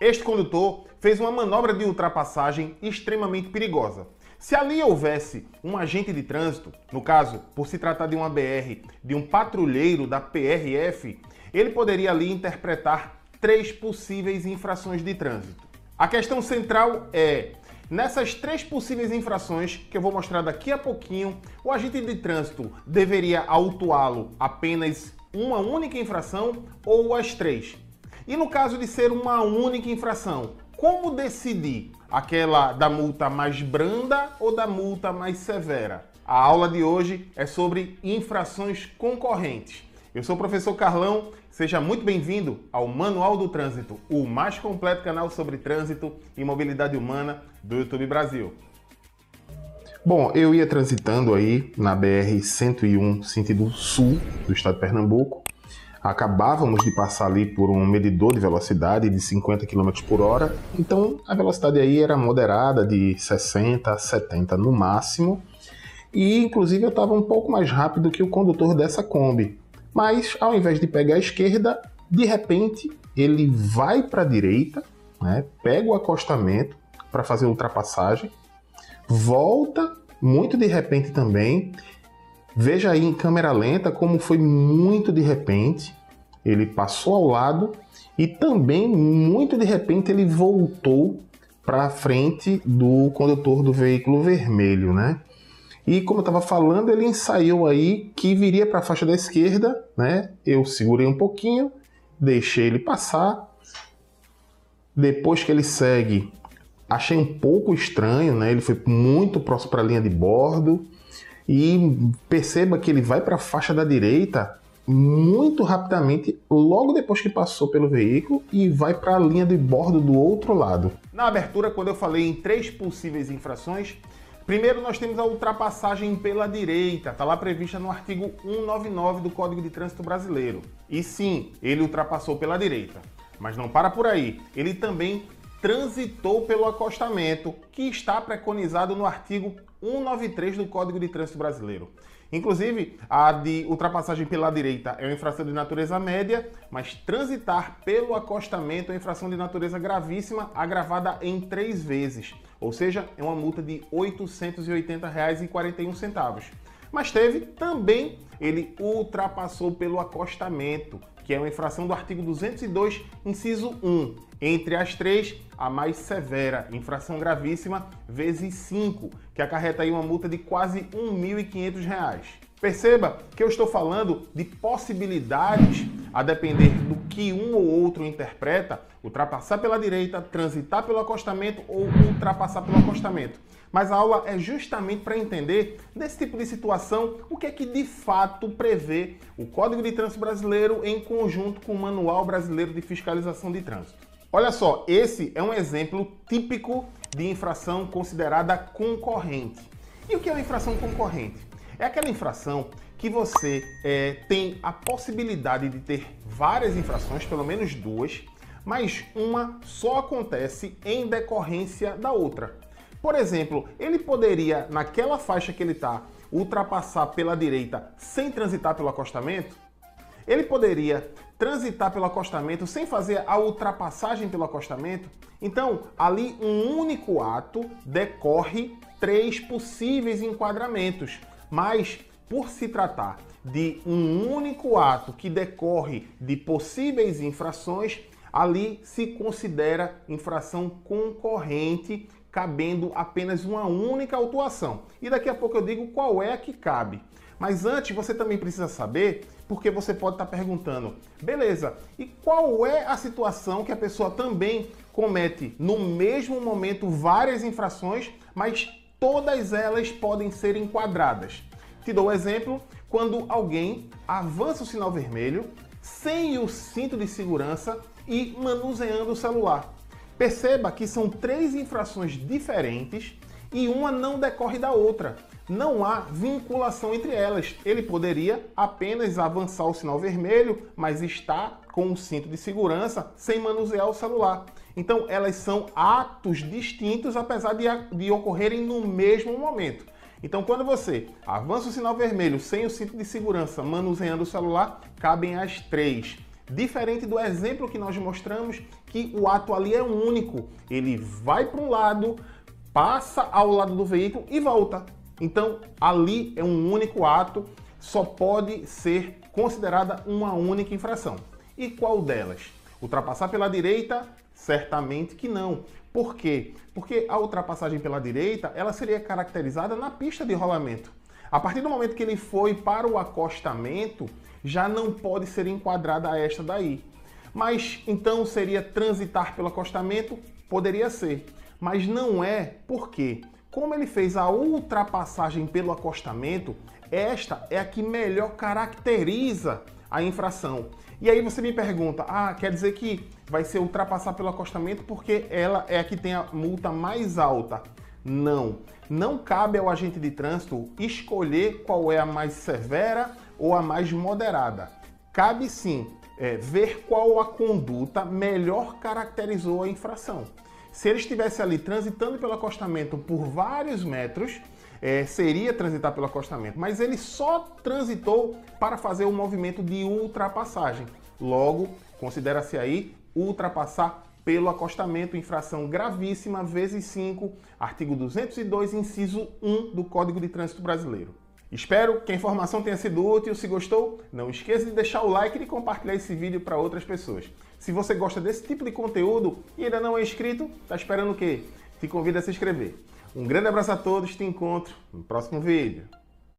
Este condutor fez uma manobra de ultrapassagem extremamente perigosa. Se ali houvesse um agente de trânsito, no caso, por se tratar de uma BR, de um patrulheiro da PRF, ele poderia ali interpretar 3 possíveis infrações de trânsito. A questão central é, nessas 3 possíveis infrações que eu vou mostrar daqui a pouquinho, o agente de trânsito deveria autuá-lo apenas uma única infração ou as 3? E no caso de ser uma única infração, como decidir aquela da multa mais branda ou da multa mais severa? A aula de hoje é sobre infrações concorrentes. Eu sou o professor Carlão, seja muito bem-vindo ao Manual do Trânsito, o mais completo canal sobre trânsito e mobilidade humana do YouTube Brasil. Bom, eu ia transitando aí na BR-101, sentido sul do estado de Pernambuco. Acabávamos de passar ali por um medidor de velocidade de 50 km por hora, então a velocidade aí era moderada, de 60 a 70 no máximo, e inclusive eu estava um pouco mais rápido que o condutor dessa Kombi. Mas ao invés de pegar a esquerda, de repente ele vai para a direita, né, pega o acostamento para fazer a ultrapassagem, volta muito de repente também. Veja aí em câmera lenta como foi muito de repente, ele passou ao lado e também muito de repente ele voltou para frente do condutor do veículo vermelho, né? E como eu estava falando, ele ensaiou aí que viria para a faixa da esquerda, né? Eu segurei um pouquinho, deixei ele passar. Depois que ele segue, achei um pouco estranho, né? Ele foi muito próximo para a linha de bordo. E perceba que ele vai para a faixa da direita muito rapidamente, logo depois que passou pelo veículo, e vai para a linha de bordo do outro lado. Na abertura, quando eu falei em 3 possíveis infrações, primeiro nós temos a ultrapassagem pela direita, está lá prevista no artigo 199 do Código de Trânsito Brasileiro. E sim, ele ultrapassou pela direita. Mas não para por aí, ele também transitou pelo acostamento, que está preconizado no artigo 193 do Código de Trânsito Brasileiro. Inclusive, a de ultrapassagem pela direita é uma infração de natureza média, mas transitar pelo acostamento é uma infração de natureza gravíssima, agravada em 3 vezes, ou seja, é uma multa de R$ 880,41. Mas também ele ultrapassou pelo acostamento, que é uma infração do artigo 202, inciso 1. Entre as 3, a mais severa, infração gravíssima, vezes 5, que acarreta aí uma multa de quase R$ 1.500. Perceba que eu estou falando de possibilidades, a depender do que um ou outro interpreta, ultrapassar pela direita, transitar pelo acostamento ou ultrapassar pelo acostamento. Mas a aula é justamente para entender, nesse tipo de situação, o que é que de fato prevê o Código de Trânsito Brasileiro em conjunto com o Manual Brasileiro de Fiscalização de Trânsito. Olha só, esse é um exemplo típico de infração considerada concorrente. E o que é uma infração concorrente? É aquela infração que você tem a possibilidade de ter várias infrações, pelo menos 2, mas uma só acontece em decorrência da outra. Por exemplo, ele poderia, naquela faixa que ele está, ultrapassar pela direita sem transitar pelo acostamento? Ele poderia transitar pelo acostamento sem fazer a ultrapassagem pelo acostamento? Então, ali um único ato decorre 3 possíveis enquadramentos, mas por se tratar de um único ato que decorre de possíveis infrações, ali se considera infração concorrente, cabendo apenas uma única autuação. E daqui a pouco eu digo qual é a que cabe. Mas antes você também precisa saber, porque você pode estar perguntando, beleza, e qual é a situação que a pessoa também comete no mesmo momento várias infrações, mas todas elas podem ser enquadradas? Te dou um exemplo, quando alguém avança o sinal vermelho sem o cinto de segurança e manuseando o celular. Perceba que são 3 infrações diferentes e uma não decorre da outra. Não há vinculação entre elas. Ele poderia apenas avançar o sinal vermelho, mas está com o cinto de segurança sem manusear o celular. Então, elas são atos distintos, apesar de ocorrerem no mesmo momento. Então, quando você avança o sinal vermelho sem o cinto de segurança, manuseando o celular, cabem as 3. Diferente do exemplo que nós mostramos, que o ato ali é único. Ele vai para um lado, passa ao lado do veículo e volta. Então, ali é um único ato, só pode ser considerada uma única infração. E qual delas? Ultrapassar pela direita? Certamente que não. Por quê? Porque a ultrapassagem pela direita, ela seria caracterizada na pista de rolamento. A partir do momento que ele foi para o acostamento, já não pode ser enquadrada esta daí. Mas então seria transitar pelo acostamento? Poderia ser, mas não é. Por quê? Como ele fez a ultrapassagem pelo acostamento, esta é a que melhor caracteriza a infração. E aí você me pergunta, quer dizer que vai ser ultrapassar pelo acostamento porque ela é a que tem a multa mais alta? Não, não cabe ao agente de trânsito escolher qual é a mais severa ou a mais moderada. Cabe sim ver qual a conduta melhor caracterizou a infração. Se ele estivesse ali transitando pelo acostamento por vários metros, seria transitar pelo acostamento, mas ele só transitou para fazer o movimento de ultrapassagem. Logo, considera-se aí ultrapassar pelo acostamento, infração gravíssima, vezes 5, artigo 202, inciso 1 do Código de Trânsito Brasileiro. Espero que a informação tenha sido útil. Se gostou, não esqueça de deixar o like e de compartilhar esse vídeo para outras pessoas. Se você gosta desse tipo de conteúdo e ainda não é inscrito, está esperando o quê? Te convido a se inscrever. Um grande abraço a todos, te encontro no próximo vídeo.